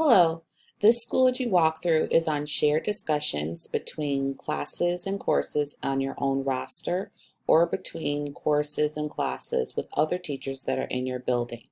Hello, this Schoology walkthrough is on shared discussions between classes and courses on your own roster or between courses and classes with other teachers that are in your building.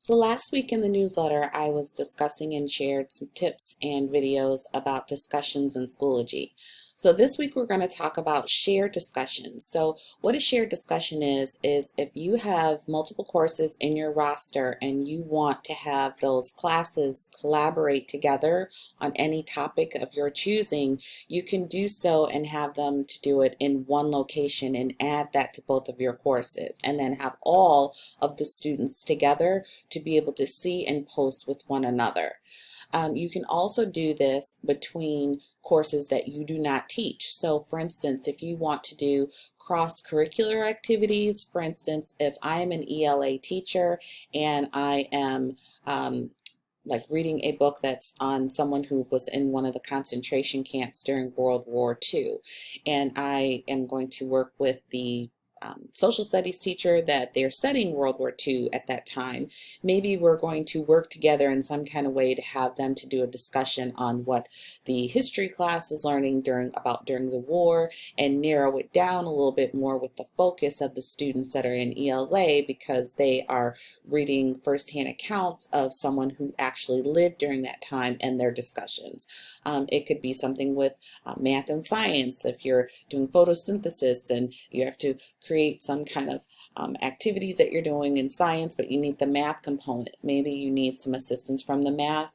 So last week in the newsletter, I was discussing and shared some tips and videos about discussions in Schoology. So this week we're going to talk about shared discussions. So what a shared discussion is if you have multiple courses in your roster and you want to have those classes collaborate together on any topic of your choosing, you can do so and have them to do it in one location and add that to both of your courses and then have all of the students together to be able to see and post with one another. You can also do this between courses that you do not teach. So for instance, if you want to do cross-curricular activities, for instance, if I am an ELA teacher and I am like reading a book that's on someone who was in one of the concentration camps during World War II, and I am going to work with the social studies teacher that they're studying World War II at that time, maybe we're going to work together in some kind of way to have them to do a discussion on what the history class is learning during the war and narrow it down a little bit more with the focus of the students that are in ELA because they are reading firsthand accounts of someone who actually lived during that time and their discussions. It could be something with math and science if you're doing photosynthesis and you have to create some kind of activities that you're doing in science, but you need the math component. Maybe you need some assistance from the math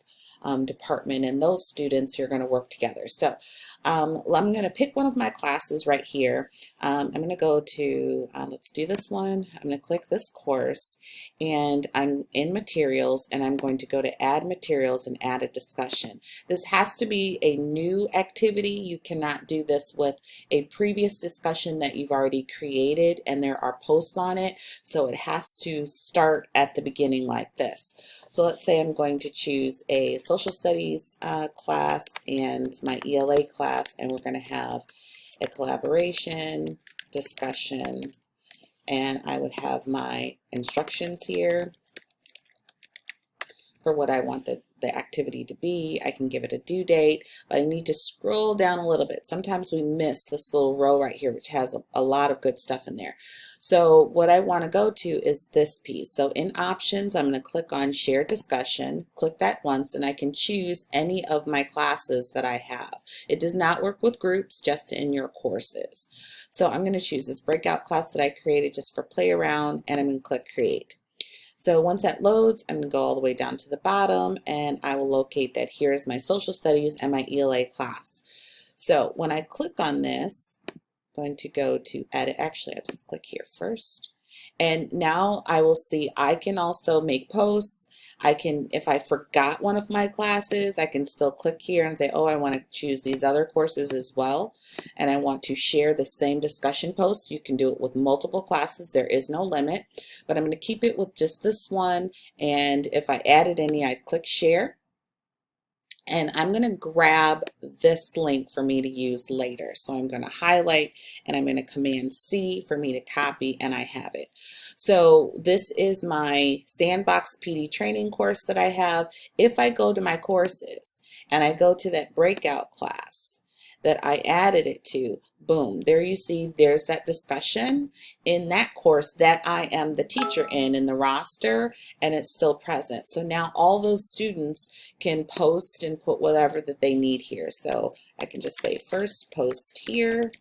department, and those students you're going to work together. So I'm going to pick one of my classes right here. I'm going to go to, let's do this one. I'm going to click this course, and I'm in materials, and I'm going to go to add materials and add a discussion. This has to be a new activity. You cannot do this with a previous discussion that you've already created and there are posts on it. So it has to start at the beginning like this. So let's say I'm going to choose a social studies class and my ELA class, and we're going to have a collaboration discussion, and I would have my instructions here for what I want the activity to be. I can give it a due date, but I need to scroll down a little bit. Sometimes we miss this little row right here, which has a lot of good stuff in there. So what I want to go to is this piece. So in options, I'm going to click on share discussion, click that once, and I can choose any of my classes that I have. It does not work with groups, just in your courses. So I'm going to choose this breakout class that I created just for play around, and I'm going to click create. So once that loads, I'm going to go all the way down to the bottom, and I will locate that here is my social studies and my ELA class. So when I click on this, I'm going to go to edit. Actually, I'll just click here first. And now I will see I can also make posts. I can, if I forgot one of my classes, I can still click here and say, oh, I want to choose these other courses as well. And I want to share the same discussion post. You can do it with multiple classes. There is no limit, but I'm going to keep it with just this one. And if I added any, I click share. And I'm going to grab this link for me to use later. So I'm going to highlight and I'm going to Command C for me to copy, and I have it. So this is my Sandbox PD training course that I have. If I go to my courses and I go to that breakout class that I added it to, boom, there you see there's that discussion in that course that I am the teacher in the roster, and it's still present. So now all those students can post and put whatever that they need here. So I can just say first post here,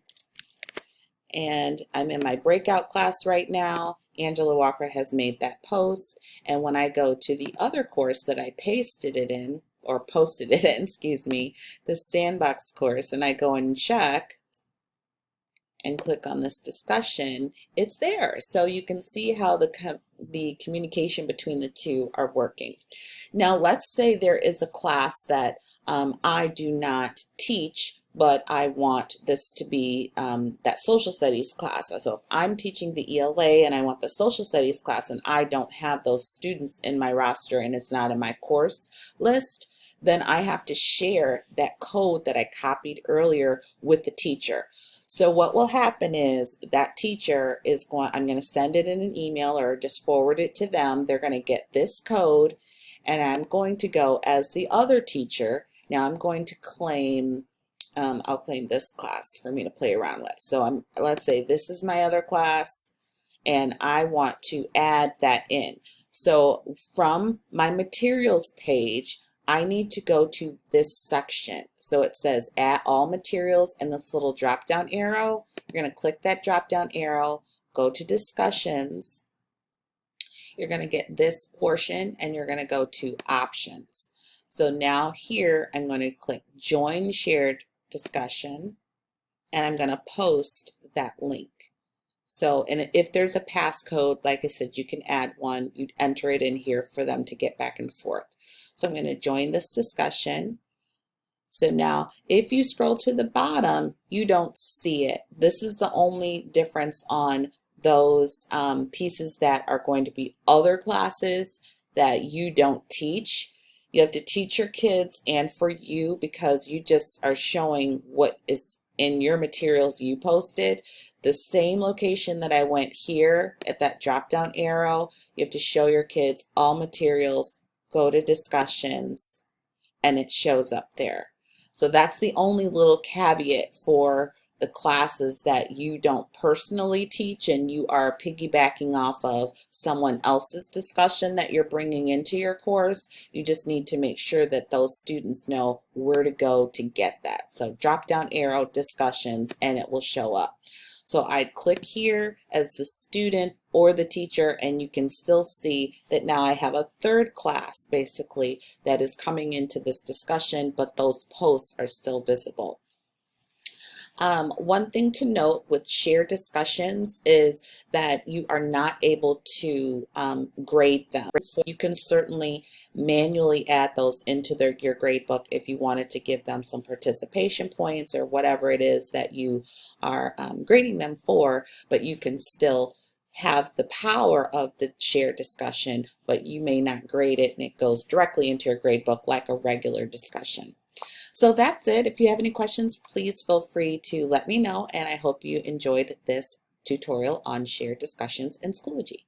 and I'm in my breakout class right now. Angela Walker has made that post, and when I go to the other course that I pasted it in, or posted it in, excuse me, the Sandbox course, and I go and check and click on this discussion, it's there. So you can see how the communication between the two are working. Now let's say there is a class that I do not teach, but I want this to be that social studies class. So if I'm teaching the ELA and I want the social studies class and I don't have those students in my roster and it's not in my course list, then I have to share that code that I copied earlier with the teacher. So what will happen is that teacher is going, I'm going to send it in an email or just forward it to them. They're going to get this code, and I'm going to go as the other teacher. Now I'm going to claim, I'll claim this class for me to play around with. So let's say this is my other class, and I want to add that in. So from my materials page, I need to go to this section. So it says add all materials and this little drop down arrow. You're going to click that drop down arrow, go to discussions. You're going to get this portion and you're going to go to options. So now here I'm going to click join shared discussion, and I'm going to post that link. So, and if there's a passcode, like I said, you can add one. You'd enter it in here for them to get back and forth. So I'm going to join this discussion. So now, if you scroll to the bottom, you don't see it. This is the only difference on those pieces that are going to be other classes that you don't teach. You have to teach your kids and for you, because you just are showing what is in your materials you posted. The same location that I went here at that drop down arrow, you have to show your kids all materials, go to discussions, and it shows up there. So that's the only little caveat for the classes that you don't personally teach and you are piggybacking off of someone else's discussion that you're bringing into your course. You just need to make sure that those students know where to go to get that. So drop down arrow, discussions, and it will show up. So I click here as the student or the teacher, and you can still see that now I have a third class basically that is coming into this discussion, but those posts are still visible. One thing to note with shared discussions is that you are not able to grade them. So you can certainly manually add those into your grade book if you wanted to give them some participation points or whatever it is that you are grading them for, but you can still have the power of the shared discussion, but you may not grade it and it goes directly into your grade book like a regular discussion. So that's it. If you have any questions, please feel free to let me know, and I hope you enjoyed this tutorial on shared discussions in Schoology.